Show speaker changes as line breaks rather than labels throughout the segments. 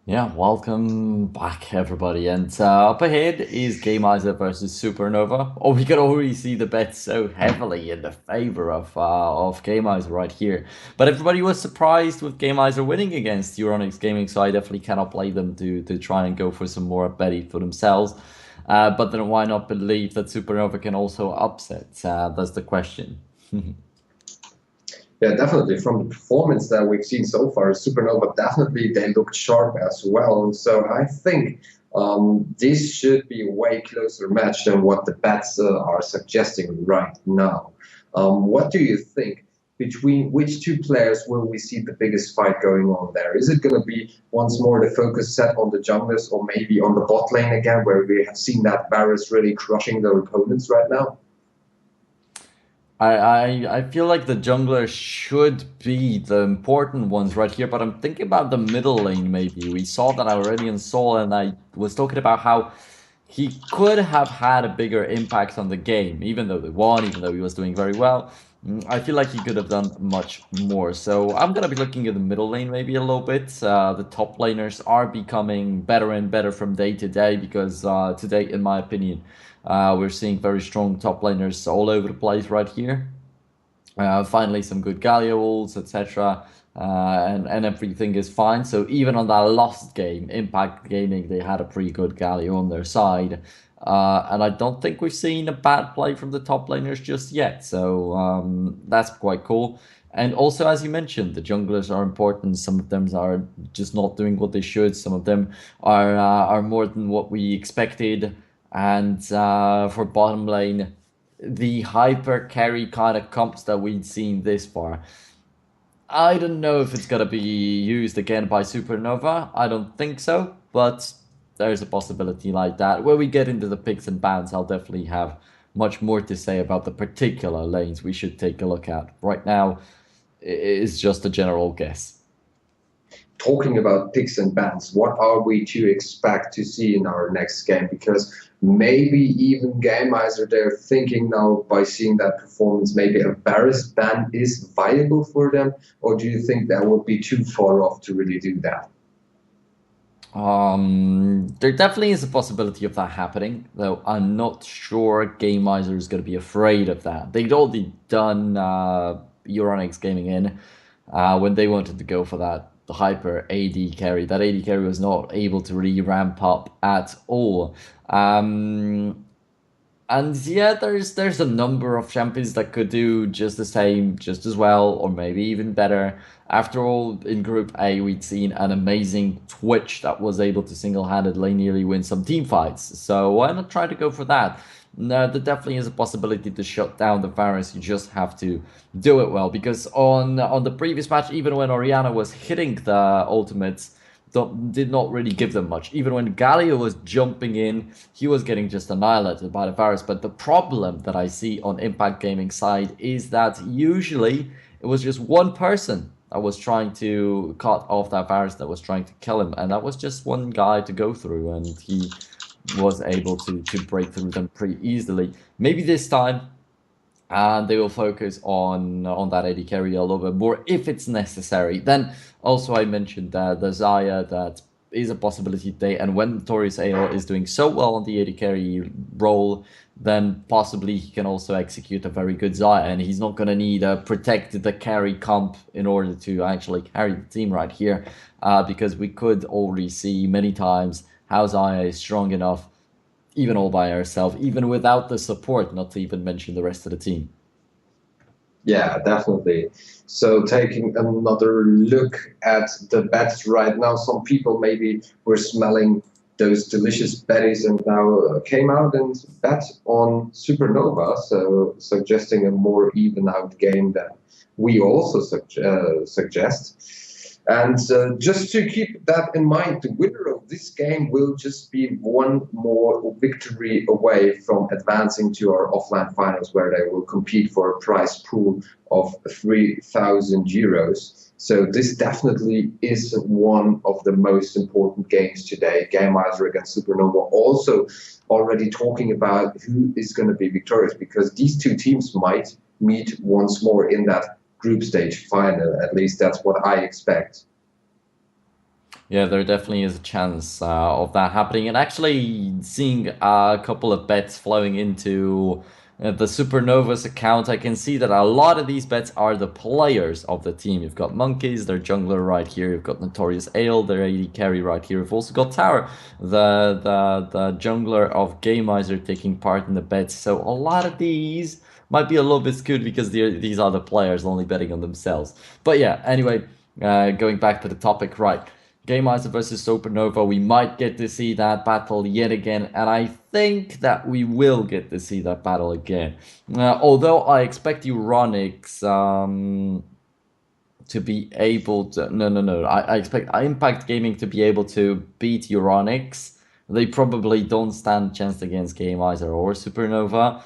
Yeah, welcome back, everybody. And up ahead is Gamizer versus Supernova. Oh, we can already see the bet so heavily in the favor of Gamizer right here. But everybody was surprised with Gamizer winning against Euronics Gaming, so I definitely cannot blame them to try and go for some more betting for themselves. But then why not believe that Supernova can also upset? That's the question.
Yeah, definitely. From the performance that we've seen so far, Supernova definitely they looked sharp as well. So I think this should be a way closer match than what the bets are suggesting right now. What do you think? Between which two players will we see the biggest fight going on there? Is it going to be once more the focus set on the junglers or maybe on the bot lane again, where we have seen that Varus really crushing their opponents right now?
I feel like the jungler should be the important ones right here, but I'm thinking about the middle lane maybe. We saw that already in Soul, and I was talking about how he could have had a bigger impact on the game, even though they won, even though he was doing very well. I feel like he could have done much more. So I'm gonna be looking at the middle lane maybe a little bit. The top laners are becoming better and better from day to day because today, in my opinion, we're seeing very strong top laners all over the place right here. Finally, some good Galio ults, etc. And everything is fine. So even on that last game, Impact Gaming, they had a pretty good Galio on their side. And I don't think we've seen a bad play from the top laners just yet. So that's quite cool. And also, as you mentioned, the junglers are important. Some of them are just not doing what they should. Some of them are more than what we expected. And for bottom lane, the hyper carry kind of comps that we'd seen this far. I don't know if it's gonna be used again by Supernova. I don't think so, but there's a possibility like that. When we get into the picks and bans, I'll definitely have much more to say about the particular lanes we should take a look at. Right now, it's just a general guess.
Talking about picks and bans, what are we to expect to see in our next game? Because maybe even Gamizer, they're thinking now by seeing that performance, maybe a Varus ban is viable for them, or do you think that would be too far off to really do that?
There definitely is a possibility of that happening, though I'm not sure Gamizer is going to be afraid of that. They'd already done Euronics Gaming in when they wanted to go for that hyper AD carry. That AD carry was not able to really ramp up at all. And yeah, there's a number of champions that could do just the same, just as well, or maybe even better. After all, in Group A, we'd seen an amazing Twitch that was able to single-handedly nearly win some team fights. So why not try to go for that? No, there definitely is a possibility to shut down the Varus. You just have to do it well, because on the previous match, even when Oriana was hitting the ultimates, did not really give them much. Even when Galio was jumping in, he was getting just annihilated by the Varus. But the problem that I see on Impact Gaming side is that usually it was just one person that was trying to cut off that Varus, that was trying to kill him, and that was just one guy to go through, and he was able to break through them pretty easily. Maybe this time and they will focus on that AD carry a little bit more if it's necessary. Then also I mentioned that the Zaya that is a possibility today, and when Torius AO is doing so well on the AD carry role, then possibly he can also execute a very good Zaya, and he's not gonna need a protect the carry comp in order to actually carry the team right here, because we could already see many times how Zaya is strong enough even all by herself, even without the support, not to even mention the rest of the team.
Yeah, definitely. So taking another look at the bets right now, some people maybe were smelling those delicious betties and now came out and bet on Supernova, so suggesting a more even out game that we also suggest. And just to keep that in mind, the winner of this game will just be one more victory away from advancing to our offline finals, where they will compete for a prize pool of 3,000 euros. So this definitely is one of the most important games today. Gamizer against Supernova. Also, already talking about who is going to be victorious, because these two teams might meet once more in that group stage final. At least that's what I expect.
Yeah, there definitely is a chance of that happening. And actually, seeing a couple of bets flowing into the Supernovas account, I can see that a lot of these bets are the players of the team. You've got Monkeys, their jungler right here. You've got Notorious Ale, their AD carry right here. You've also got Tower, the jungler of Gamizer, taking part in the bets. So a lot of these might be a little bit skewed because these are the players only betting on themselves. But yeah, anyway, going back to the topic, right. Gamizer versus Supernova, we might get to see that battle yet again, and I think that we will get to see that battle again. Although I expect Euronics to be able to. No, no, no. I expect Impact Gaming to be able to beat Euronics. They probably don't stand a chance against Gamizer or Supernova.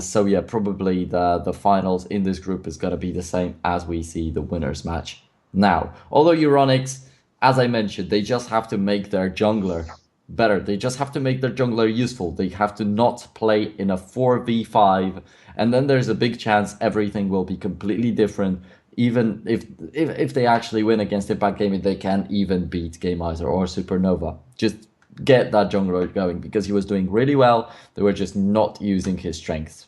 So yeah, probably the finals in this group is gonna be the same as we see the winners match now. Although Euronics, as I mentioned, they just have to make their jungler better. They just have to make their jungler useful. They have to not play in a 4v5, and then there's a big chance everything will be completely different. Even if they actually win against Impact Gaming, they can even beat Gamizer or Supernova. Just get that jungler going because he was doing really well. They were just not using his strengths.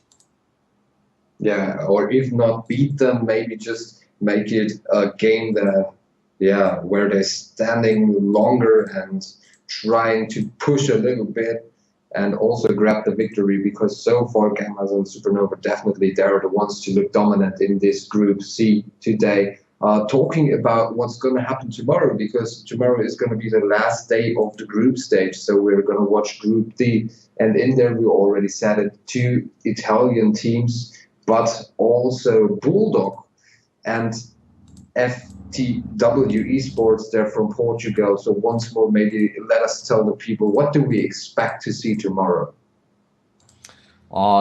Yeah, or if not beat them, maybe just make it a game that, yeah, where they're standing longer and trying to push a little bit and also grab the victory because so far Gammas and Supernova definitely they are the ones to look dominant in this Group C today. Talking about what's going to happen tomorrow because tomorrow is going to be the last day of the group stage. So we're going to watch Group D, and in there we already said it, two Italian teams, but also Bulldog and FTW Esports. They're from Portugal. So once more, maybe let us tell the people what do we expect to see tomorrow.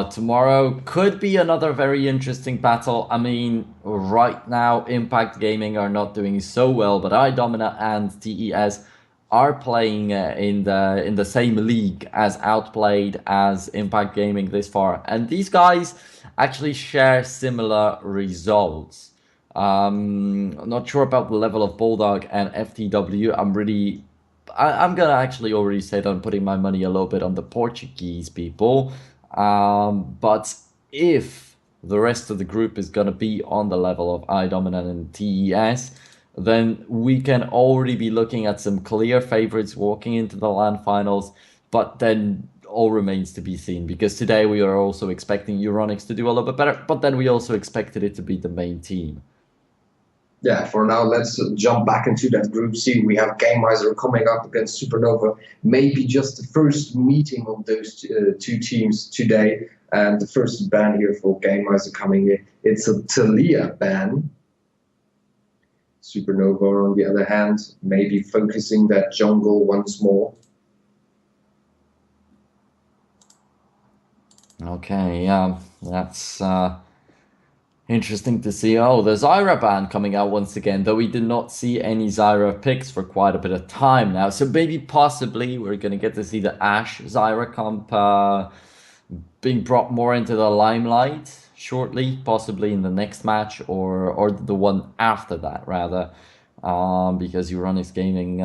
Tomorrow could be another very interesting battle. I mean, right now, Impact Gaming are not doing so well, but iDomina and TES are playing in the same league as Outplayed as Impact Gaming this far, and these guys actually share similar results. I'm not sure about the level of Bulldog and FTW. I'm gonna actually already say that I'm putting my money a little bit on the Portuguese people. But if the rest of the group is gonna be on the level of iDominant and TES, then we can already be looking at some clear favorites walking into the LAN finals. But then all remains to be seen because today we are also expecting Euronics to do a little bit better, but then we also expected it to be the main team.
Yeah, for now, let's jump back into that Group C. We have Gamizer coming up against Supernova. Maybe just the first meeting of those two teams today. And the first ban here for Gamizer coming in, it's a Talia ban. Supernova, on the other hand, maybe focusing that jungle once more.
Okay, yeah, that's interesting to see. Oh, the Zyra ban coming out once again, though we did not see any Zyra picks for quite a bit of time now. So maybe possibly we're going to get to see the Ashe Zyra comp being brought more into the limelight shortly, possibly in the next match or the one after that rather. Because Euronics Gaming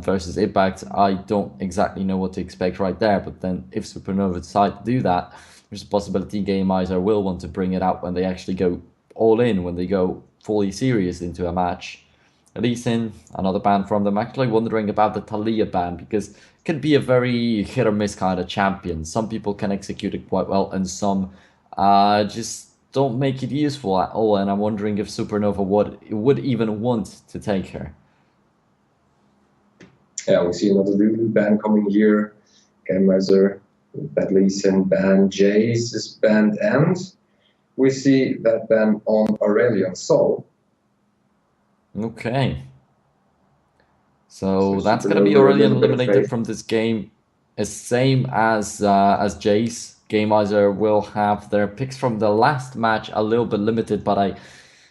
versus Impact, I don't exactly know what to expect right there. But then if Supernova decide to do that, there's a possibility Gamizer will want to bring it out when they actually go all in, when they go fully serious into a match. Lee Sin, another ban from them. Actually wondering about the Talia ban because it can be a very hit or miss kind of champion. Some people can execute it quite well and some just don't make it useful at all. And I'm wondering if Supernova would even want to take her.
Yeah, we see another Lulu ban coming here. Gamizer, Badleyson ban, Jace is banned, and we see that ban on Aurelion Sol.
Okay. So that's gonna be
Supernova, a
Aurelion
little bit of
eliminated
faith.
from this game, as same as Jace. Gamizer will have their picks from the last match a little bit limited, but I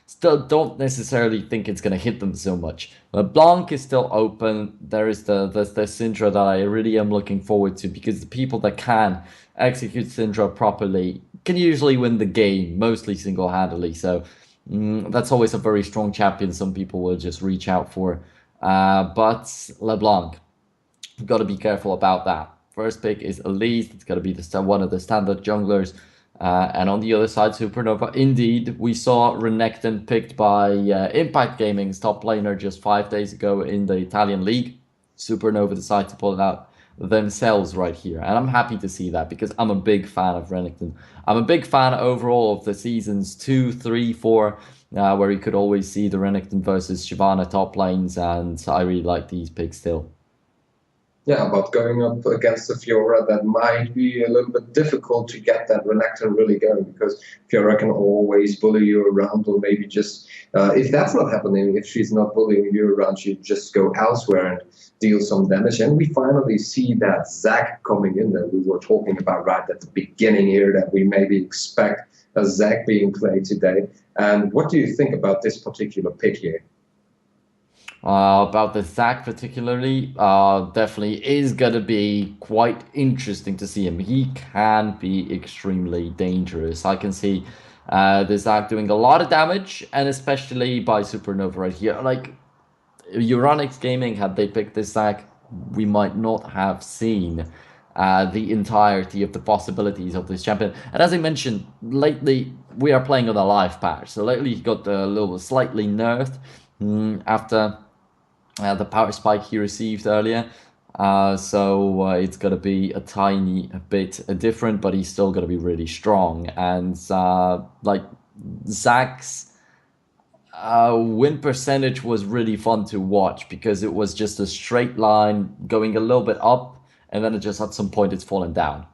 still don't necessarily think it's gonna hit them so much. But Blanc is still open. There is the Syndra that I really am looking forward to because the people that can execute Syndra properly can usually win the game, mostly single-handedly. So that's always a very strong champion some people will just reach out for. But LeBlanc, you've got to be careful about that. First pick is Elise. It's got to be one of the standard junglers. And on the other side, Supernova. Indeed, we saw Renekton picked by Impact Gaming's top laner just 5 days ago in the Italian league. Supernova decided to pull it out themselves right here. And I'm happy to see that because I'm a big fan of Renekton. I'm a big fan overall of the seasons 2, 3, 4, where you could always see the Renekton versus Shyvana top lanes. And I really like these picks still.
Yeah, but going up against the Fiora, that might be a little bit difficult to get that Renekton really going because Fiora can always bully you around, or maybe just if that's not happening, if she's not bullying you around, she just go elsewhere and deal some damage. And we finally see that Zac coming in that we were talking about right at the beginning here, that we maybe expect a Zac being played today. And what do you think about this particular pick here?
About the Zac particularly, definitely is gonna be quite interesting to see him. He can be extremely dangerous. I can see the Zac doing a lot of damage, and especially by Supernova right here. Like Euronics Gaming, had they picked this Zac, we might not have seen the entirety of the possibilities of this champion. And as I mentioned, lately we are playing on a live patch, so lately he got a little slightly nerfed after the power spike he received earlier. So it's going to be a tiny bit different, but he's still going to be really strong. And like Zac's win percentage was really fun to watch because it was just a straight line going a little bit up, and then it just at some point it's fallen down.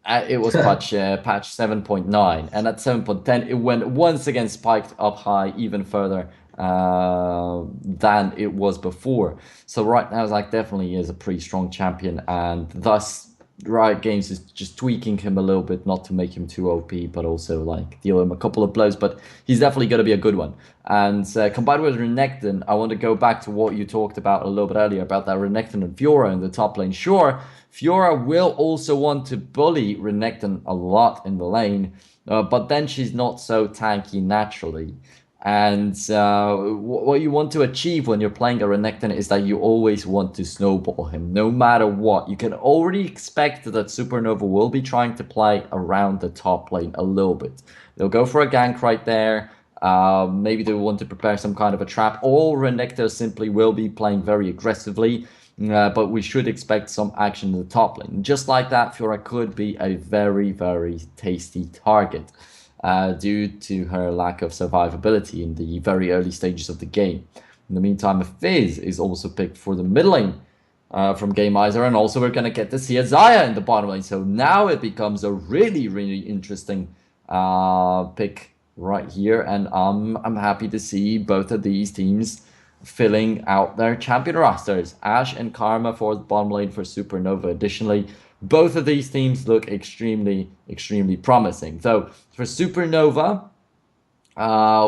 It was patch 7.9, and at 7.10 it went once again spiked up high even further than it was before. So right now Zach definitely is a pretty strong champion, and thus Riot Games is just tweaking him a little bit, not to make him too OP, but also like deal him a couple of blows. But he's definitely going to be a good one. And combined with Renekton, I want to go back to what you talked about a little bit earlier about that Renekton and Fiora in the top lane. Sure, Fiora will also want to bully Renekton a lot in the lane, but then she's not so tanky naturally. And what you want to achieve when you're playing a Renekton is that you always want to snowball him, no matter what. You can already expect that Supernova will be trying to play around the top lane a little bit. They'll go for a gank right there. Maybe they want to prepare some kind of a trap. Or Renekton simply will be playing very aggressively. But we should expect some action in the top lane. Just like that, Fiora could be a very, very tasty target. Due to her lack of survivability in the very early stages of the game. In the meantime, Fizz is also picked for the mid lane from Gamizer, and also we're going to get to see a Xayah in the bottom lane. So now it becomes a really, really interesting pick right here, and I'm happy to see both of these teams filling out their champion rosters. Ashe and Karma for the bottom lane for Supernova. Additionally, both of these teams look extremely, extremely promising. So for Supernova,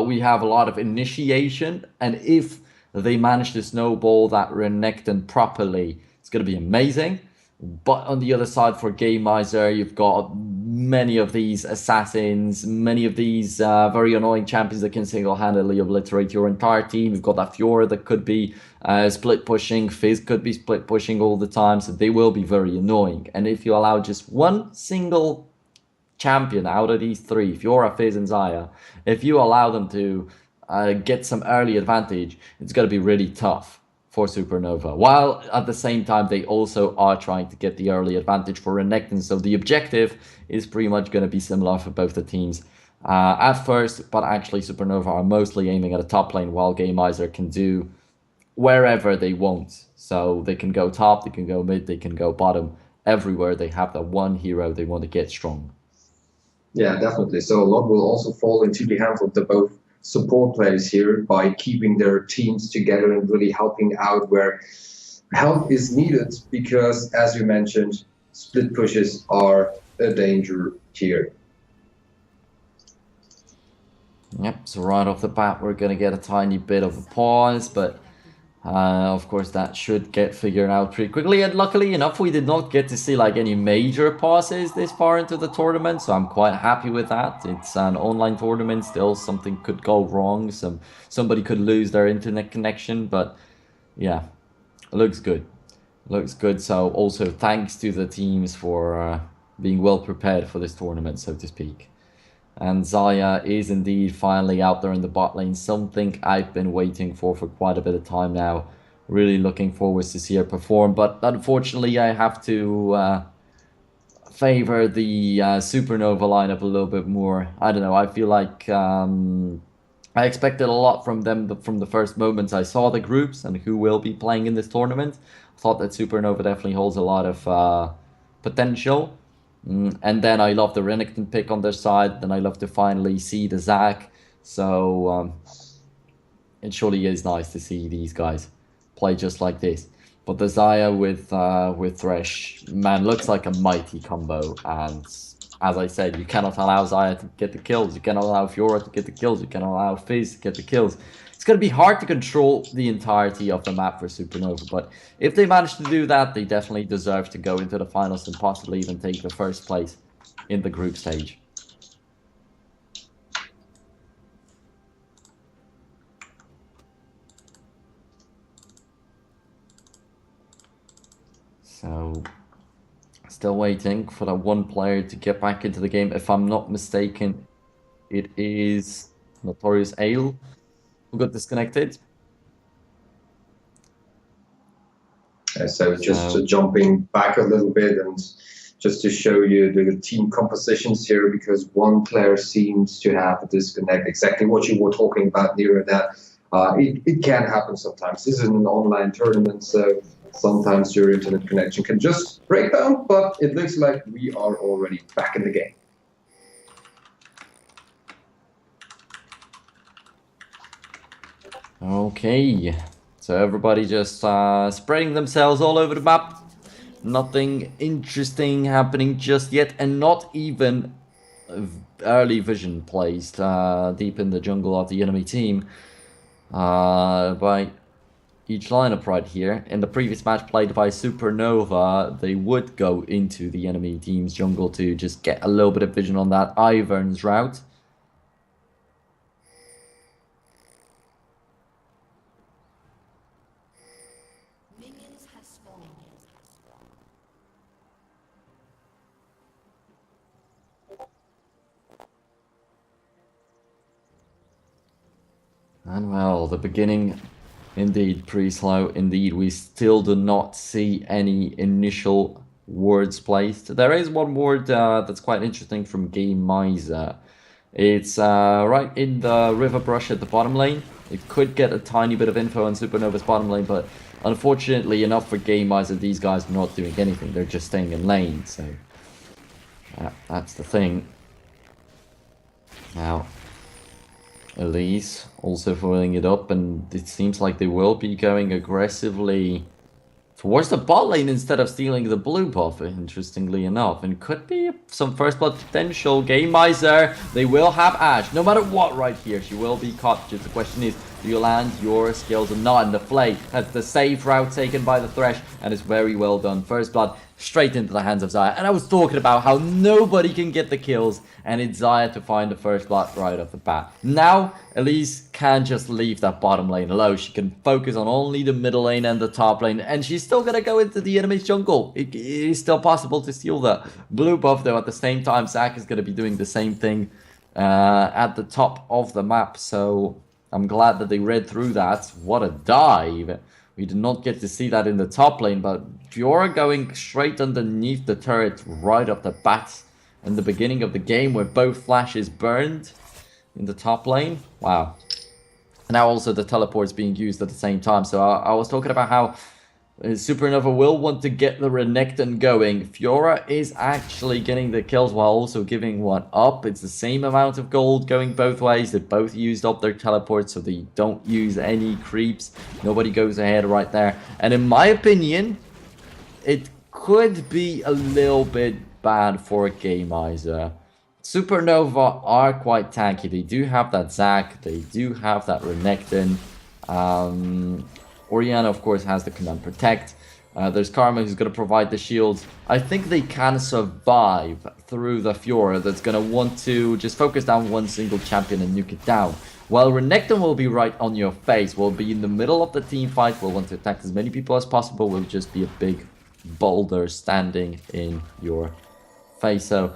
we have a lot of initiation, and if they manage to snowball that Renekton properly, it's going to be amazing. But on the other side, for Gamizer, you've got many of these assassins, many of these very annoying champions that can single-handedly obliterate your entire team. You've got that Fiora that could be split pushing, Fizz could be split pushing all the time, so they will be very annoying. And if you allow just one single champion out of these three, Fiora, Fizz, and Xayah, if you allow them to get some early advantage, it's going to be really tough for Supernova, while at the same time they also are trying to get the early advantage for Renekton. So the objective is pretty much going to be similar for both the teams at first, but actually Supernova are mostly aiming at a top lane, while Gamizer can do wherever they want. So they can go top, they can go mid, they can go bottom. Everywhere they have that one hero they want to get strong.
Yeah, definitely. So a lot will also fall into the hands of the both support players here by keeping their teams together and really helping out where help is needed, because as you mentioned, split pushes are a danger here.
Yep, so right off the bat we're going to get a tiny bit of a pause, but of course that should get figured out pretty quickly, and luckily enough we did not get to see like any major pauses this far into the tournament, so I'm quite happy with that. It's an online tournament, still something could go wrong, somebody could lose their internet connection, but Yeah, it looks good. Looks good. So also thanks to the teams for being well prepared for this tournament, so to speak. And Zaya is indeed finally out there in the bot lane, something I've been waiting for quite a bit of time now. Really looking forward to see her perform, but unfortunately I have to favor the Supernova lineup a little bit more. I don't know, I feel like I expected a lot from them from the first moments I saw the groups and who will be playing in this tournament. I thought that Supernova definitely holds a lot of potential. And then I love the Renekton pick on their side. Then I love to finally see the Zac. So it surely is nice to see these guys play just like this. But the Zaya with Thresh, man, looks like a mighty combo. And as I said, you cannot allow Zaya to get the kills. You cannot allow Fiora to get the kills. You cannot allow Fizz to get the kills. It's going to be hard to control the entirety of the map for Supernova. But if they manage to do that, they definitely deserve to go into the finals and possibly even take the first place in the group stage. So, still waiting for that one player to get back into the game. If I'm not mistaken, it is Notorious Ale who got disconnected.
So just jumping back a little bit and just to show you the team compositions here, because one player seems to have a disconnect. Exactly what you were talking about, Nero, that it can happen sometimes. This is an online tournament, so sometimes your internet connection can just break down, but it looks like we are already back in the game.
Okay, so everybody just spreading themselves all over the map. Nothing interesting happening just yet, and not even early vision placed deep in the jungle of the enemy team by each lineup right here. In the previous match played by Supernova, they would go into the enemy team's jungle to just get a little bit of vision on that Ivern's route. And well, the beginning indeed pretty slow. Indeed, we still do not see any initial words placed. There is one word that's quite interesting from Gamizer. It's right in the river brush at the bottom lane. It could get a tiny bit of info on Supernova's bottom lane, but unfortunately enough for Gamizer, these guys are not doing anything. They're just staying in lane, so that's the thing. Now, Elise also following it up, and it seems like they will be going aggressively towards the bot lane instead of stealing the blue buff, interestingly enough. And could be some first blood potential. Gamizer, they will have Ashe. No matter what right here, she will be caught. Just the question is, do you land your skills or not? And the Flay has the safe route taken by the Thresh, and it's very well done. First blood straight into the hands of Zaya. And I was talking about how nobody can get the kills, and it's Zaya to find the first blood right off the bat. Now, Elise can just leave that bottom lane alone. She can focus on only the middle lane and the top lane, and she's still gonna go into the enemy's jungle. It is still possible to steal the blue buff, though. At the same time, Zac is gonna be doing the same thing at the top of the map, so I'm glad that they read through that. What a dive! We did not get to see that in the top lane, but Fiora going straight underneath the turret right off the bat in the beginning of the game where both flashes burned in the top lane. Wow. Now also the teleport's being used at the same time. So I was talking about how Supernova will want to get the Renekton going. Fiora is actually getting the kills while also giving one up. It's the same amount of gold going both ways. They both used up their teleports, so they don't use any creeps. Nobody goes ahead right there. And in my opinion, it could be a little bit bad for Gamizer. Supernova are quite tanky. They do have that Zac. They do have that Renekton. Orianna, of course, has the Command Protect. There's Karma who's going to provide the shields. I think they can survive through the Fiora that's going to want to just focus down one single champion and nuke it down. While Renekton will be right on your face, will be in the middle of the team fight, will want to attack as many people as possible, will just be a big boulder standing in your face. So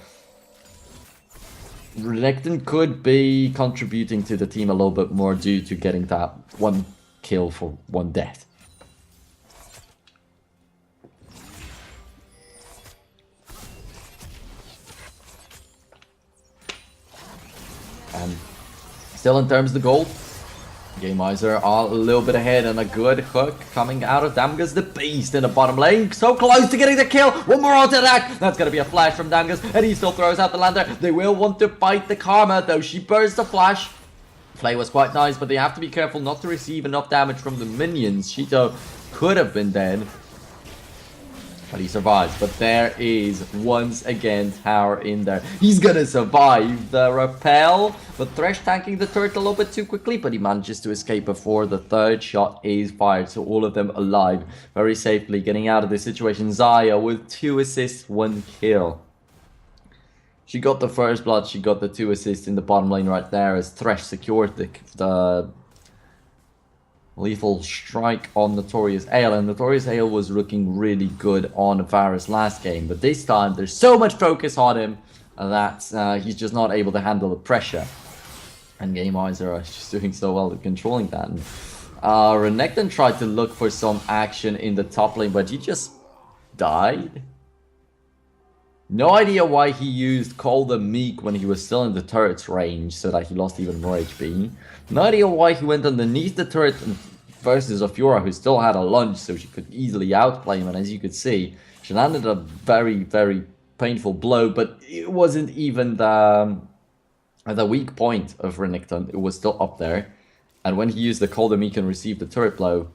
Renekton could be contributing to the team a little bit more due to getting that one kill for one death. And still in terms of the gold, Gamizer are a little bit ahead, and a good hook coming out of Damgus the Beast in the bottom lane. So close to getting the kill. One more auto attack. That's going to be a flash from Damgus, and he still throws out the lander. They will want to fight the Karma, though. She burns the flash. Play was quite nice, but they have to be careful not to receive enough damage from the minions. Shito could have been dead, but he survives. But there is once again Tower in there. He's gonna survive the repel, but Thresh tanking the turret a little bit too quickly, but he manages to escape before the third shot is fired. So all of them alive very safely, getting out of this situation. Xayah with 2 assists, 1 kill. She got the first blood, she got the 2 assists in the bottom lane right there as Thresh secured the lethal strike on Notorious Ale, and Notorious Ale was looking really good on Varus last game, but this time there's so much focus on him that he's just not able to handle the pressure, and Gamizer are just doing so well at controlling that. And Renekton tried to look for some action in the top lane, but he just died. No idea why he used Call the Meek when he was still in the turret's range, so that he lost even more HP. No idea why he went underneath the turret versus a Fiora who still had a lunge, so she could easily outplay him. And as you could see, she landed a very, very painful blow, but it wasn't even the weak point of Renekton. It was still up there. And when he used the Call the Meek and received the turret blow,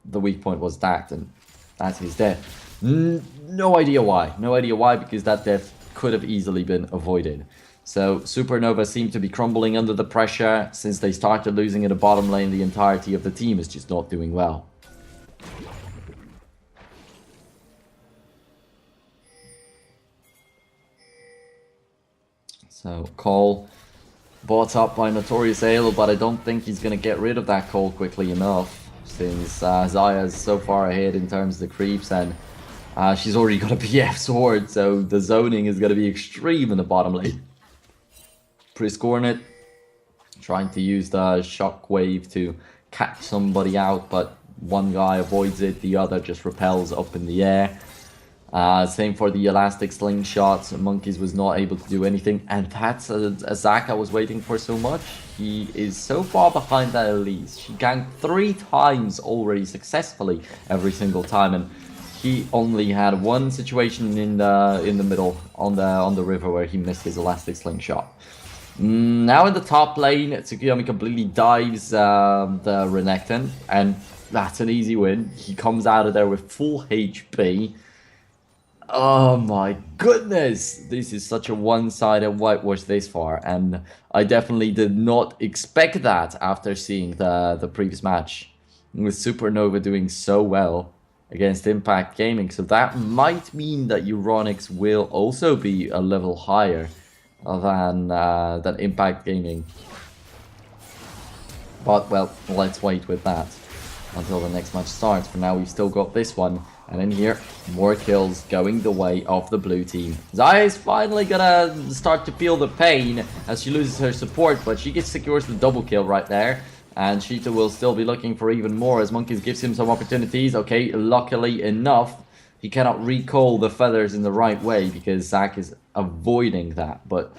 the weak point was stacked, and that's his death. No idea why. No idea why, because that death could have easily been avoided. So Supernova seem to be crumbling under the pressure. Since they started losing in the bottom lane, the entirety of the team is just not doing well. So Cole bought up by Notorious Ale, but I don't think he's going to get rid of that Cole quickly enough, since Xayah is so far ahead in terms of the creeps, and she's already got a BF sword, so the zoning is going to be extreme in the bottom lane. Priscornet trying to use the shockwave to catch somebody out, but one guy avoids it, the other just repels up in the air. Same for the elastic slingshots. Monkeys was not able to do anything, and that's a Zach I was waiting for so much. He is so far behind that Elise. She ganked 3 times already successfully every single time, and he only had one situation in the middle on the river where he missed his elastic slingshot. Now in the top lane, Tsukuyomi completely dives the Renekton, and that's an easy win. He comes out of there with full HP. Oh my goodness, this is such a one-sided whitewash this far, and I definitely did not expect that after seeing the previous match with Supernova doing so well against Impact Gaming. So that might mean that Euronics will also be a level higher than Impact Gaming. But well, let's wait with that until the next match starts. For now, we've still got this one. And in here, more kills going the way of the blue team. Xayah is finally gonna start to feel the pain as she loses her support, but she secures the double kill right there. And Cheetah will still be looking for even more as Monkeys gives him some opportunities. Okay, luckily enough, he cannot recall the feathers in the right way because Zac is avoiding that. But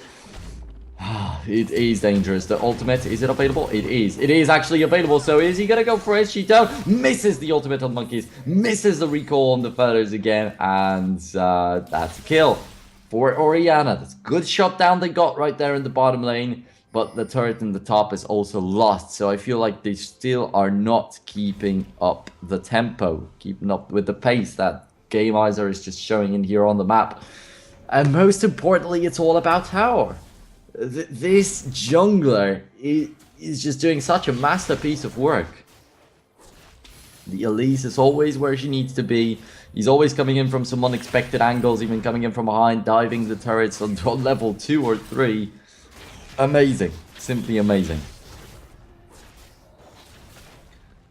it is dangerous. The ultimate, is it available? It is. It is actually available. So is he going to go for it? Cheetah misses the ultimate on Monkeys. Misses the recall on the feathers again. And that's a kill for Orianna. That's a good shot down they got right there in the bottom lane. But the turret in the top is also lost. So I feel like they still are not keeping up the tempo. Keeping up with the pace that Gamizer is just showing in here on the map. And most importantly, it's all about tower. This jungler is just doing such a masterpiece of work. The Elise is always where she needs to be. He's always coming in from some unexpected angles, even coming in from behind, diving the turrets on level 2 or 3. Amazing. Simply amazing.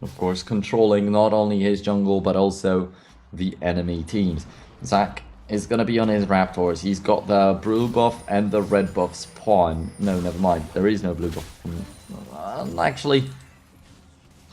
Of course, controlling not only his jungle, but also the enemy teams. Zac is going to be on his Raptors. He's got the blue buff and the red buff spawn. No, never mind. There is no blue buff. Actually,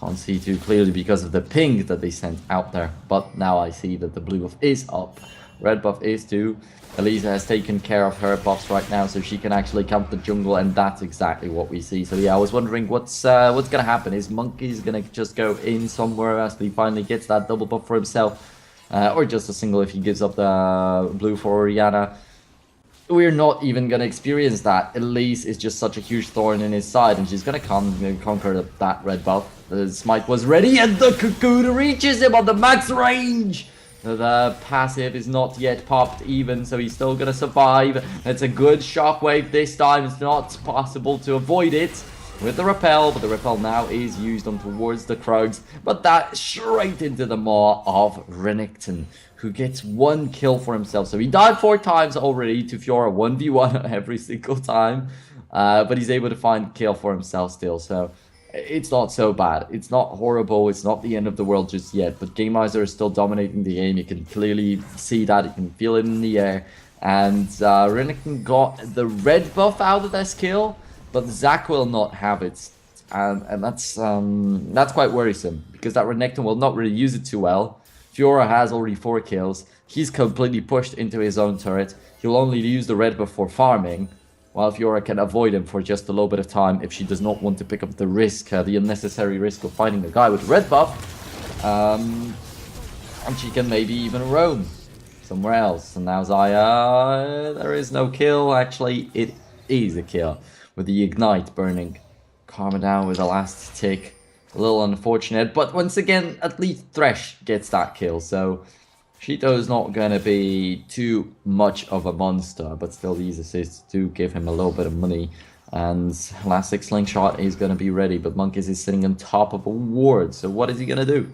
can't see too clearly because of the ping that they sent out there. But now I see that the blue buff is up. Red buff is too. Elisa has taken care of her buffs right now, so she can actually camp the jungle, and that's exactly what we see. So yeah, I was wondering what's gonna happen. Is Monkey's gonna just go in somewhere as he finally gets that double buff for himself, or just a single if he gives up the blue for Orianna? We're not even gonna experience that. Elise is just such a huge thorn in his side, and she's gonna conquer that red buff. The smite was ready, and the cocoon reaches him on the max range. The passive is not yet popped even, so he's still gonna survive. It's a good shockwave this time. It's not possible to avoid it with the repel, but the repel now is used on towards the Krugs. But that straight into the maw of Renekton, who gets 1 kill for himself. So he died 4 times already to Fiora 1v1 every single time. But he's able to find a kill for himself still, so it's not so bad. It's not horrible. It's not the end of the world just yet. But Gamizer is still dominating the game. You can clearly see that. You can feel it in the air. And Renekton got the red buff out of this kill, but Zac will not have it. And that's quite worrisome, because that Renekton will not really use it too well. Fiora has already 4 kills. He's completely pushed into his own turret. He'll only use the red buff for farming, while Fiora can avoid him for just a little bit of time if she does not want to pick up the risk, the unnecessary risk of fighting the guy with red buff. And she can maybe even roam somewhere else. And now Xayah, there is no kill. Actually, it is a kill with the ignite burning Karma down with the last tick. A little unfortunate, but once again, at least Thresh gets that kill, so Shito is not going to be too much of a monster, but still these assists do give him a little bit of money. And Elastic Slingshot is going to be ready, but Monkeys is sitting on top of a ward, so what is he going to do?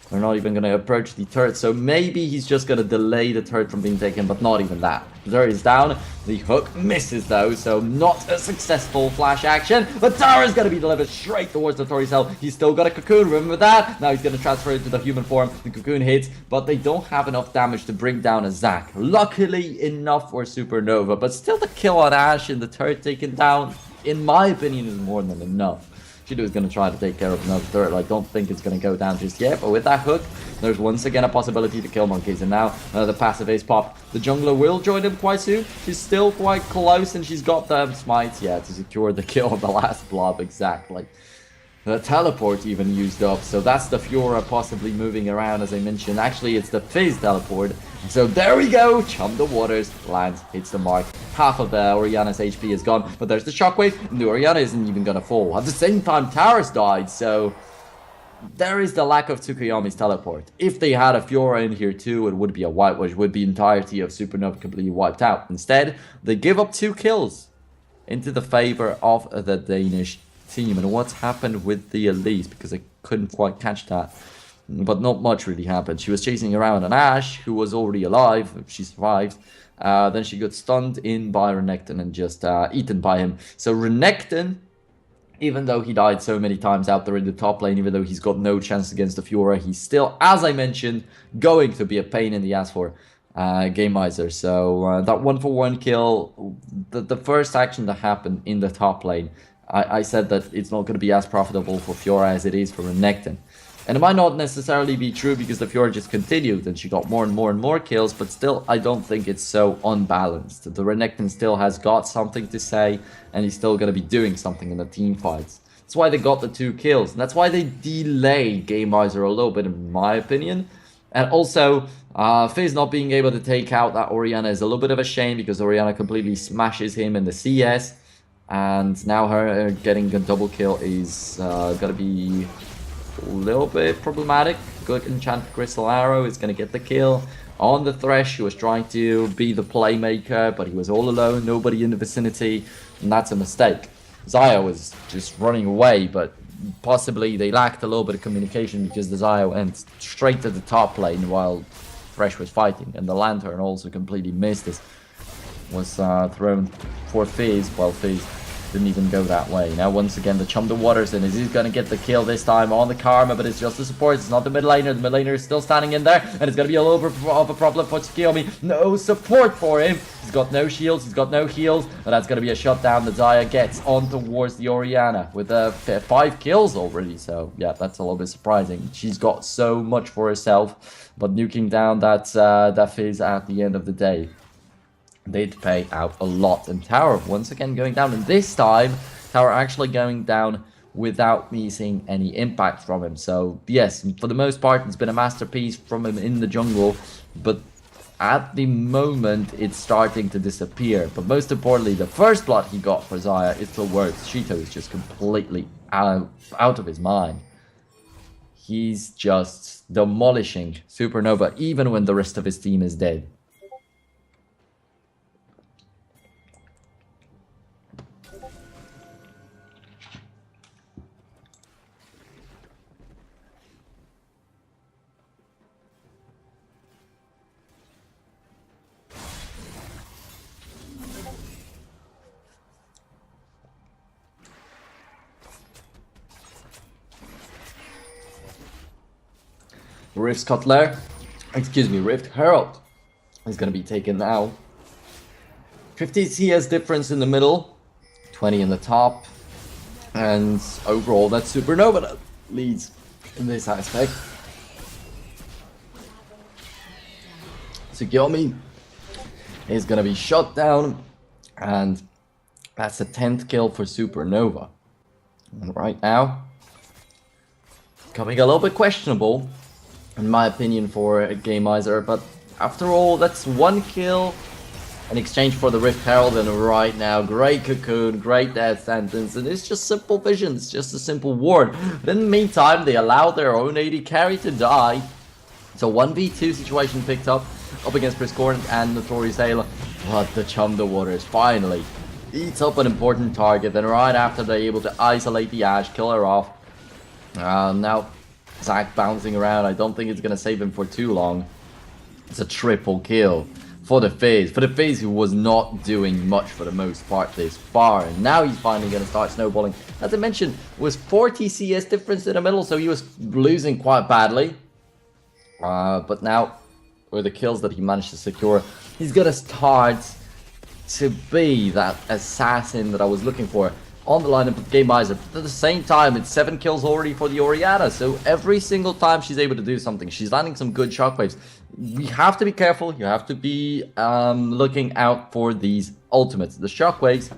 They're not even going to approach the turret, so maybe he's just going to delay the turret from being taken, but not even that. The turret is down, the hook misses though, so not a successful flash action, but Tara is going to be delivered straight towards the Tori cell. He's still got a cocoon, remember that? Now he's going to transfer it to the human form, the cocoon hits, but they don't have enough damage to bring down a Zac. Luckily enough for Supernova, but still the kill on Ashe and the turret taken down, in my opinion, is more than enough. Shido is going to try to take care of another turret. I don't think it's going to go down just yet, but with that hook, there's once again a possibility to kill Monkeys, and now the passive ace pop. The jungler will join him quite soon. She's still quite close, and she's got the smites, yeah, to secure the kill on the last blob, exactly. The teleport even used up, so that's the Fiora possibly moving around, as I mentioned. Actually, it's the Fizz teleport. So there we go, Chum the Waters, lands, hits the mark. Half of the Orianna's HP is gone, but there's the shockwave, and the Orianna isn't even gonna fall. At the same time, Taurus died, so there is the lack of Tsukuyomi's teleport. If they had a Fiora in here too, it would be a whitewash, would be entirety of Supernova completely wiped out. Instead, they give up 2 kills into the favor of the Danish team. And what's happened with the Elise, because I couldn't quite catch that, but not much really happened. She was chasing around an Ashe who was already alive. She survived. Then she got stunned in by Renekton and just eaten by him. So Renekton, even though he died so many times out there in the top lane, even though he's got no chance against the Fiora, he's still, as I mentioned, going to be a pain in the ass for Gamizer. So that 1-for-1 kill, the first action that happened in the top lane, I said that it's not going to be as profitable for Fiora as it is for Renekton. And it might not necessarily be true, because the Fiora just continued and she got more and more and more kills, but still I don't think it's so unbalanced. The Renekton still has got something to say, and he's still going to be doing something in the team fights. That's why they got the 2 kills, and that's why they delay Gamizer a little bit, in my opinion. And also, Fizz not being able to take out that Orianna is a little bit of a shame, because Orianna completely smashes him in the CS. And now her getting a double kill is gonna be a little bit problematic. Good enchanted crystal arrow is gonna get the kill on the Thresh, who was trying to be the playmaker, but he was all alone, nobody in the vicinity, and that's a mistake. Xayah was just running away, but possibly they lacked a little bit of communication because the Zaya went straight to the top lane while Fresh was fighting, and the Lantern also completely missed this. Was thrown for Fizz, while Fizz didn't even go that way. Now once again the Chum the Waters, and is he gonna get the kill this time on the Karma, but it's just the support, it's not the mid laner. The mid laner is still standing in there, and it's gonna be a little bit of a problem for Tsukiyomi. No support for him. He's got no shields, he's got no heals, and that's gonna be a shutdown. The Zaya gets on towards the Orianna with 5 kills already, so yeah, that's a little bit surprising. She's got so much for herself, but nuking down that Fizz at the end of the day did pay out a lot. And Tower once again going down, and this time Tower actually going down without me seeing any impact from him. So yes, for the most part it's been a masterpiece from him in the jungle, but at the moment it's starting to disappear. But most importantly, the first blood he got for Zaya is still worse. Shito is just completely out of his mind. He's just demolishing Supernova even when the rest of his team is dead. Rift Cutler, Rift Herald is going to be taken now. 50 CS difference in the middle, 20 in the top, and overall that's Supernova that leads in this aspect. Tsukiyomi is going to be shot down, and that's a 10th kill for Supernova. And right now, coming a little bit questionable, in my opinion, for a Gamizer, but after all, that's 1 kill in exchange for the Rift Herald, and right now, great Cocoon, great Death Sentence, and it's just simple vision, it's just a simple ward. But in the meantime, they allowed their own AD carry to die. So 1v2 situation picked up against Priscorn and Notorious Halo, but the Chum the Waters finally eats up an important target, and right after they're able to isolate the Ashe, kill her off. Now Zac bouncing around, I don't think it's going to save him for too long. It's a triple kill for the Fizz, who was not doing much for the most part this far, and now he's finally going to start snowballing. As I mentioned, it was 40 CS difference in the middle, so he was losing quite badly. But now, with the kills that he managed to secure, he's going to start to be that assassin that I was looking for on the lineup of Gamizer. But at the same time, it's 7 kills already for the Orianna, so every single time she's able to do something, she's landing some good shockwaves. We have to be careful, you have to be looking out for these ultimates. The shockwaves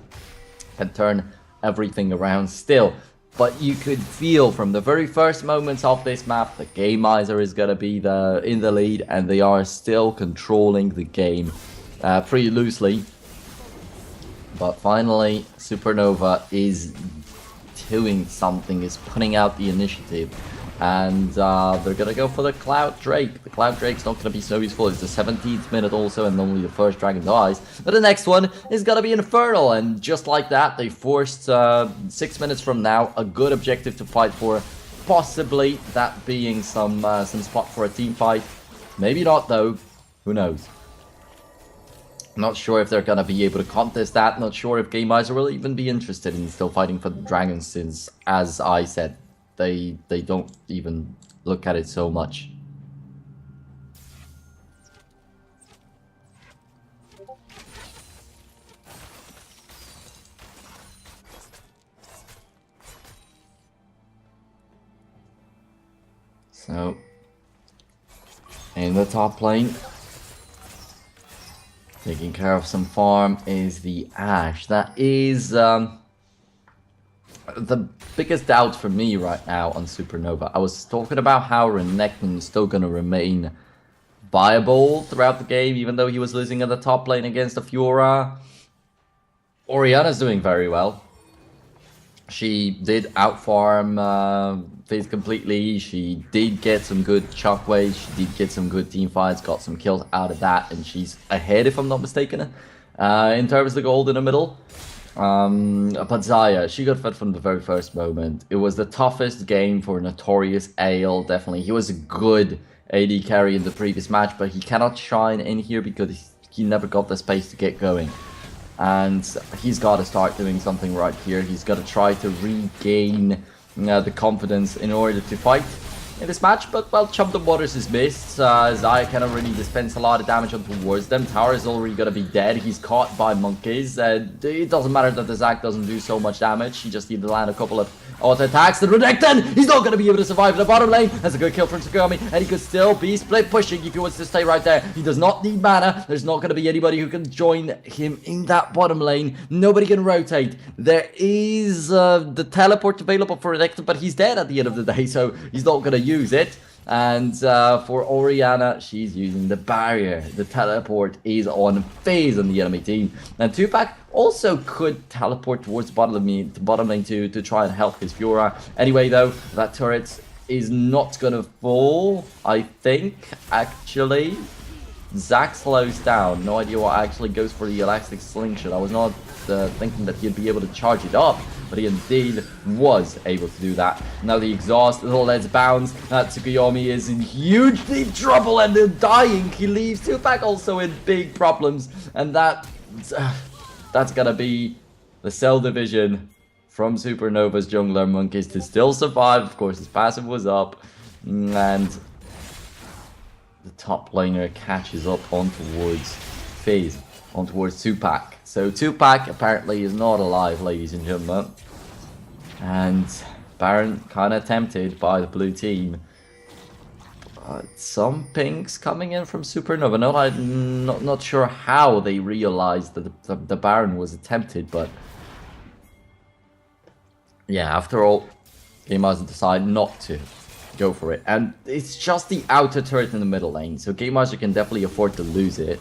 can turn everything around still, but you could feel from the very first moments of this map that Gamizer is going to be in the lead, and they are still controlling the game pretty loosely. But finally, Supernova is doing something, is putting out the initiative. And they're going to go for the Cloud Drake. The Cloud Drake's not going to be so useful. It's the 17th minute also, and only the first dragon dies. But the next one is going to be Infernal. And just like that, they forced 6 minutes from now a good objective to fight for. Possibly that being some spot for a team fight. Maybe not, though. Who knows? Not sure if they're going to be able to contest that. Not sure if Gamizer will even be interested in still fighting for the dragons, since, as I said, they don't even look at it so much. So, in the top lane, taking care of some farm is the Ashe. That is the biggest doubt for me right now on Supernova. I was talking about how Renekton is still going to remain viable throughout the game, even though he was losing at the top lane against the Fiora. Orianna's doing very well. She did outfarm Fizz completely. She did get some good shockwaves. She did get some good team fights, got some kills out of that, and she's ahead, if I'm not mistaken, in terms of the gold in the middle. But Zaya, she got fed from the very first moment. It was the toughest game for Notorious Ale, definitely. He was a good AD carry in the previous match, but he cannot shine in here because he never got the space to get going. And he's got to start doing something right here. He's got to try to regain the confidence in order to fight in this match. But, well, Chump the Waters is missed. Zaya cannot really dispense a lot of damage on towards them. Tower is already going to be dead. He's caught by monkeys. It doesn't matter that the Zac doesn't do so much damage. He just needs to land a couple of auto attacks. The Renekton, he's not going to be able to survive in the bottom lane. That's a good kill from Tsukuyomi, and he could still be split pushing if he wants to stay right there. He does not need mana. There's not going to be anybody who can join him in that bottom lane. Nobody can rotate. There is the teleport available for Renekton, but he's dead at the end of the day, so he's not going to use it. And for Orianna, she's using the barrier. The teleport is on phase on the enemy team. And Tupac also could teleport towards bottom lane to try and help his Fiora. Anyway, though, that turret is not going to fall, I think, actually. Zac slows down. No idea what actually goes for the elastic slingshot. I was not thinking that he'd be able to charge it up, but he indeed was able to do that. Now the exhaust, let's bounce. Tsukuyomi is in huge deep trouble and dying. He leaves Tupac also in big problems, and that's gonna be the cell division from Supernova's jungler monkeys to still survive. Of course, his passive was up, and the top laner catches up on towards FaZe, on towards Tupac. So Tupac apparently is not alive, ladies and gentlemen. And Baron kind of tempted by the blue team. Some pings coming in from Supernova. Not sure how they realized that the Baron was attempted, but yeah, after all, Gamizer decided not to go for it. And it's just the outer turret in the middle lane, so Gamizer can definitely afford to lose it.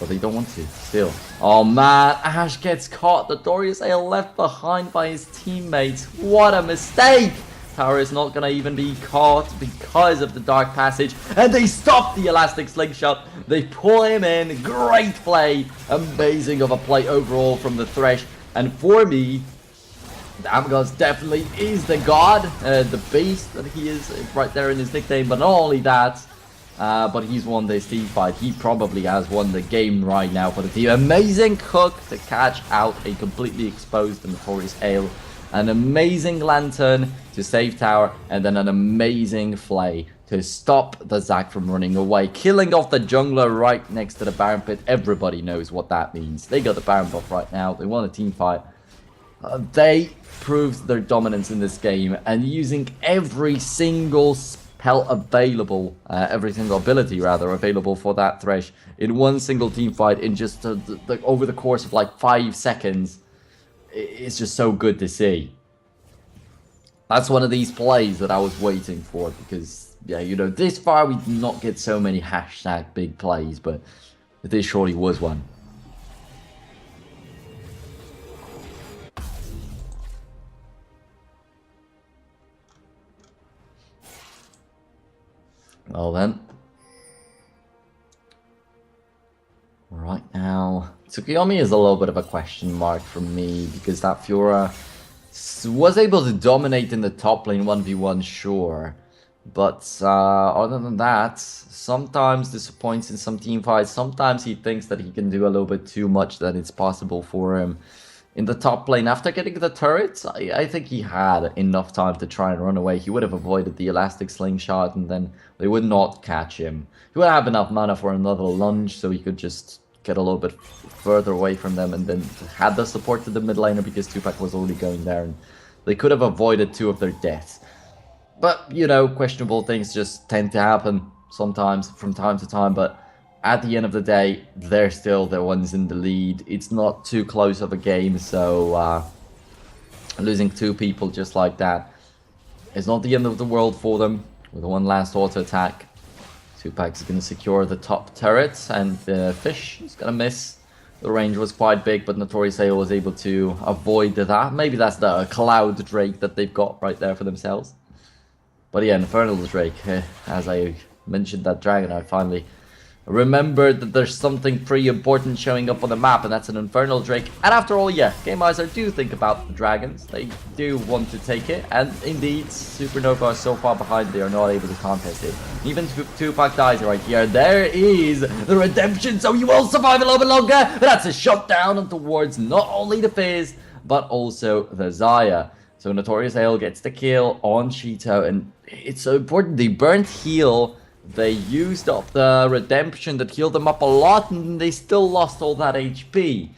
But they don't want to, still. Oh man, Ashe gets caught. Notorious Ale left behind by his teammates. What a mistake! Tower is not going to even be caught because of the Dark Passage. And they stop the Elastic Slingshot. They pull him in. Great play. Amazing of a play overall from the Thresh. And for me, Amgos definitely is the god, the beast that he is right there in his nickname. But not only that, but he's won this team fight. He probably has won the game right now for the team. Amazing hook to catch out a completely exposed Notorious Ale. An amazing lantern to save tower, and then an amazing flay to stop the Zac from running away. Killing off the jungler right next to the Baron pit. Everybody knows what that means. They got the Baron buff right now. They won a team fight. They proved their dominance in this game, and using every single spell available, every single ability rather available for that Thresh in one single team fight in just over the course of like 5 seconds. It's just so good to see. That's one of these plays that I was waiting for, because yeah, you know, this far we did not get so many hashtag big plays, but this surely was one. Well then. Right now, Tsukuyomi is a little bit of a question mark for me, because that Fiora was able to dominate in the top lane 1v1, sure. But other than that, sometimes disappoints in some team fights. Sometimes he thinks that he can do a little bit too much, that it's possible for him. In the top lane, after getting the turrets, I think he had enough time to try and run away. He would have avoided the elastic slingshot, and then they would not catch him. He would have enough mana for another lunge, so he could just get a little bit further away from them, and then had the support to the mid laner because Tupac was already going there, and they could have avoided 2 of their deaths. But, you know, questionable things just tend to happen sometimes, from time to time, but at the end of the day, they're still the ones in the lead. It's not too close of a game, so losing 2 people just like that is not the end of the world for them. With one last auto attack, Tupac's going to secure the top turret, and Fish is going to miss. The range was quite big, but Notorious Ale was able to avoid that. Maybe that's the Cloud Drake that they've got right there for themselves. But yeah, Infernal Drake, as I mentioned, that Dragon, I finally remember that there's something pretty important showing up on the map, and that's an Infernal Drake. And after all, yeah, Gamizer do think about the dragons. They do want to take it, and indeed, Supernova are so far behind they are not able to contest it. Even Tupac dies right here. There is the redemption, so you will survive a little bit longer. But that's a shutdown towards not only the Fizz, but also the Xayah. So Notorious Ale gets the kill on Cheeto, and it's so important. The burnt heal, they used up the redemption that healed them up a lot, and they still lost all that HP.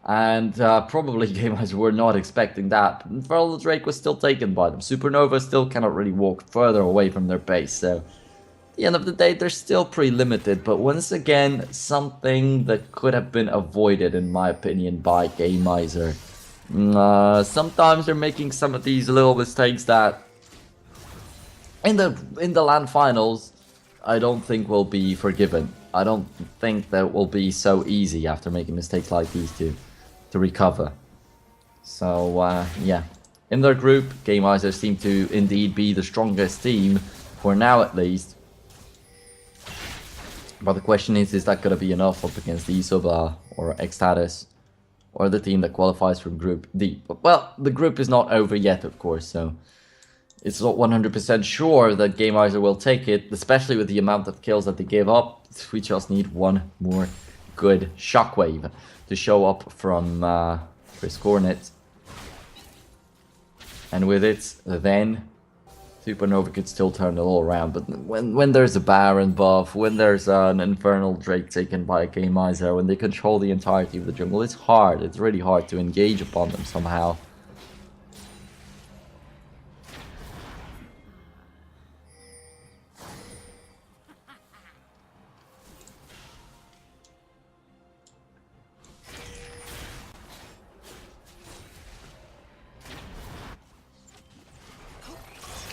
And probably gamers were not expecting that. Infernal Drake was still taken by them. Supernova still cannot really walk further away from their base, so at the end of the day, they're still pretty limited. But once again, something that could have been avoided, in my opinion, by Gamizer. Sometimes they're making some of these little mistakes that in the LAN finals I don't think will be forgiven. I don't think that will be so easy after making mistakes like these to recover. So yeah, in their group, Gamizer seem to indeed be the strongest team for now at least. But the question is that going to be enough up against the Isoba or Ecstatus? Or the team that qualifies from Group D. Well, the group is not over yet, of course, so it's not 100% sure that Gamizer will take it, especially with the amount of kills that they give up. We just need one more good shockwave to show up from Chris Cornet. And with it, then Supernova could still turn it all around, but when there's a Baron buff, when there's an Infernal Drake taken by a Gamizer, when they control the entirety of the jungle, it's hard. It's really hard to engage upon them somehow.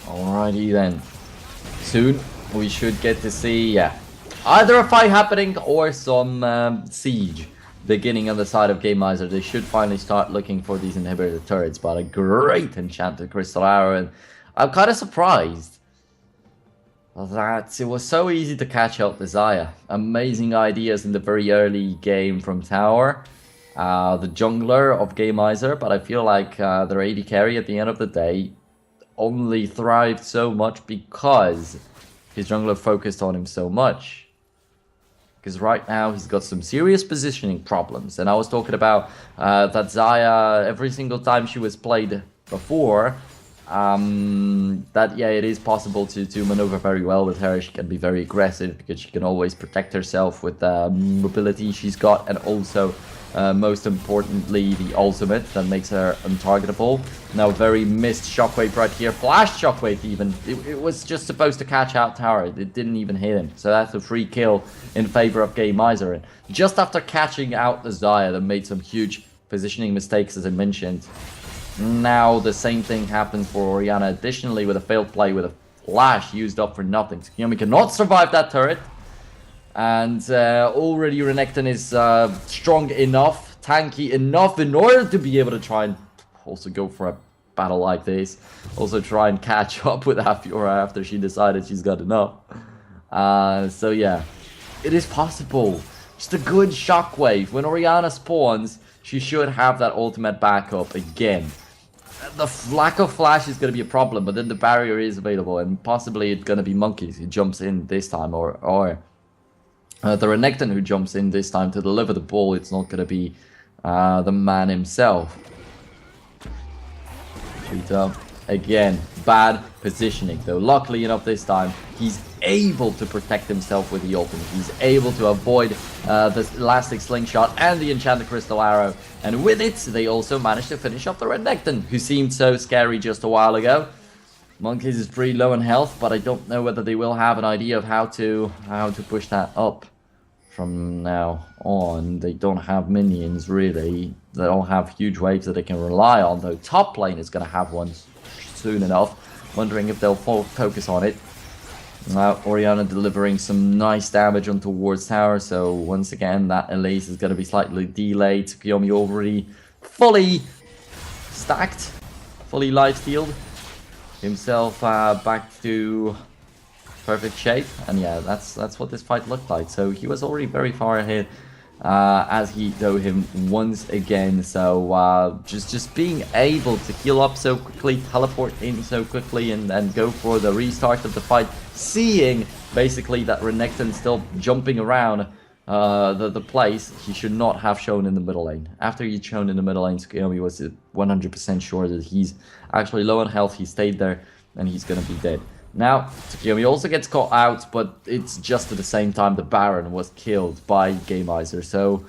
Alrighty then. Soon we should get to see, yeah, either a fight happening or some siege beginning on the side of Gamizer. They should finally start looking for these inhibitor turrets, but a great enchanted crystal arrow, and I'm kind of surprised that it was so easy to catch out the Xayah. Amazing ideas in the very early game from Tower, the jungler of Gamizer, but I feel like their AD carry at the end of the day only thrived so much because his jungler focused on him so much. Because right now he's got some serious positioning problems. And I was talking about that Xayah, every single time she was played before, that yeah, it is possible to maneuver very well with her. She can be very aggressive because she can always protect herself with the mobility she's got, and also most importantly the ultimate that makes her untargetable. Now very missed shockwave right here, flash shockwave even. It was just supposed to catch out tower, it didn't even hit him, so that's a free kill in favor of Gamizer. And just after catching out the Xayah that made some huge positioning mistakes, as I mentioned, now the same thing happened for Orianna additionally with a failed play with a flash used up for nothing. Tsukuyomi cannot survive that turret. And already Renekton is strong enough, tanky enough in order to be able to try and also go for a battle like this. Also try and catch up with Afiora after she decided she's got enough. So yeah, it is possible. Just a good shockwave. When Orianna spawns, she should have that ultimate backup again. The lack of flash is going to be a problem, but then the barrier is available, and possibly it's going to be Monkeys who jumps in this time, or the Renekton who jumps in this time to deliver the ball. It's not going to be the man himself. Shoot up. Again, bad positioning, though luckily enough this time, he's able to protect himself with the ultimate. He's able to avoid the elastic slingshot and the enchanted crystal arrow. And with it, they also managed to finish off the Renekton, who seemed so scary just a while ago. Monkeys is pretty low in health, but I don't know whether they will have an idea of how to push that up from now on. They don't have minions, really. They don't have huge waves that they can rely on, though top lane is going to have one soon enough. Wondering if they'll focus on it. Orianna delivering some nice damage on towards tower, so once again that Elise is going to be slightly delayed. Tsukuyomi already fully stacked, fully lifestealed himself back to perfect shape, and yeah, that's what this fight looked like. So he was already very far ahead as he dove him once again. So just being able to heal up so quickly, teleport in so quickly, and then go for the restart of the fight, seeing basically that Renekton still jumping around the place he should not have shown in the middle lane. After he'd shown in the middle lane, Tsukuyomi was 100% sure that he's actually low on health. He stayed there, and he's gonna be dead. Now, Tsukuyomi also gets caught out, but it's just at the same time the Baron was killed by Gamizer. So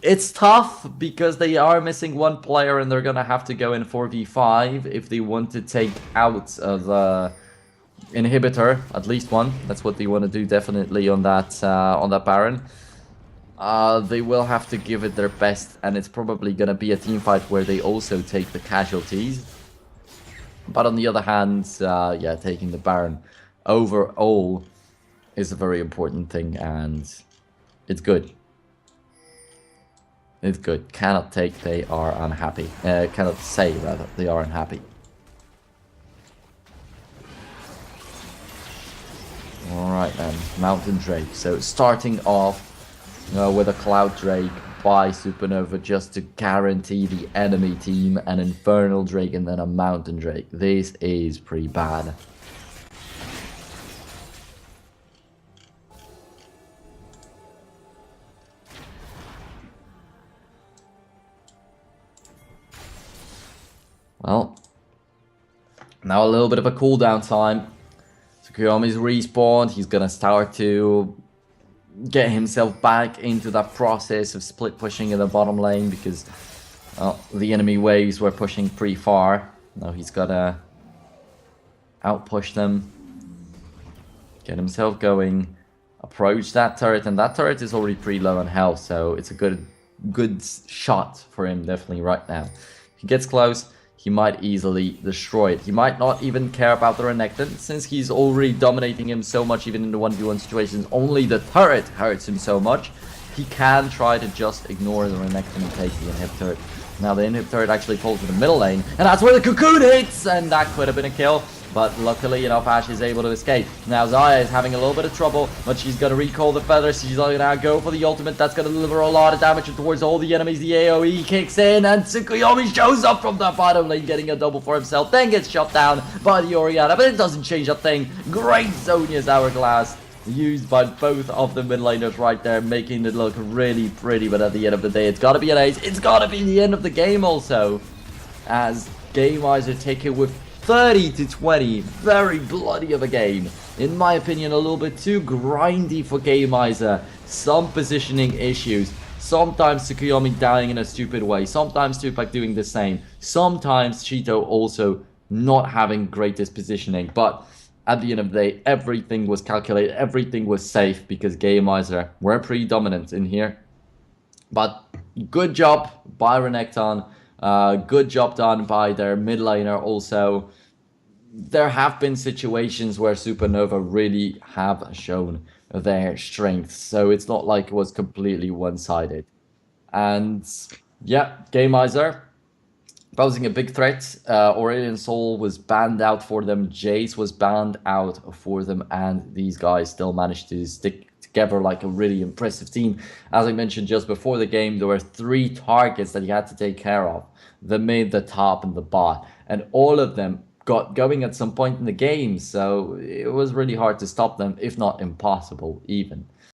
it's tough because they are missing one player and they're gonna have to go in 4v5 if they want to take out the inhibitor, at least one. That's what they want to do definitely on that Baron. They will have to give it their best, and it's probably gonna be a team fight where they also take the casualties. But on the other hand, yeah, taking the Baron overall is a very important thing, and it's good. It's good. Cannot take, they are unhappy. Cannot say, rather, they are unhappy. Alright then, Mountain Drake. So starting off with a Cloud Drake by Supernova just to guarantee the enemy team an Infernal Drake and then a Mountain Drake. This is pretty bad. Well, now a little bit of a cooldown time. Tsukuyomi's respawned. He's gonna start to get himself back into that process of split pushing in the bottom lane because the enemy waves were pushing pretty far. Now he's gotta outpush them, get himself going, approach that turret, and that turret is already pretty low on health, so it's a good shot for him definitely right now. If he gets close, he might easily destroy it. He might not even care about the Renekton, since he's already dominating him so much, even in the 1v1 situations. Only the turret hurts him so much. He can try to just ignore the Renekton and take the inhib turret. Now the inhib turret actually falls to the middle lane, and that's where the cocoon hits, and that could have been a kill. But luckily enough, Ashe is able to escape. Now Xayah is having a little bit of trouble, but she's going to recall the feathers. She's going to go for the ultimate. That's going to deliver a lot of damage towards all the enemies. The AoE kicks in, and Tsukuyomi shows up from the bottom lane, getting a double for himself. Then gets shot down by the Orianna, but it doesn't change a thing. Great Zhonya's Hourglass used by both of the mid laners right there, making it look really pretty. But at the end of the day, it's got to be an ace. It's got to be the end of the game also, as Gamizer take it with 30-20, very bloody of a game. In my opinion, a little bit too grindy for Gamizer. Some positioning issues. Sometimes Tsukuyomi dying in a stupid way. Sometimes Tupac doing the same. Sometimes Cheeto also not having greatest positioning. But at the end of the day, everything was calculated. Everything was safe because Gamizer were pretty dominant in here. But good job by Renekton. Good job done by their mid laner also. There have been situations where Supernova really have shown their strength, so it's not like it was completely one-sided. And yeah, Gamizer posing a big threat. Aurelion Sol was banned out for them, Jace was banned out for them, and these guys still managed to stick together like a really impressive team. As I mentioned just before the game, there were 3 targets that he had to take care of: the mid, the top, and the bot, and all of them got going at some point in the game, so it was really hard to stop them, if not impossible even.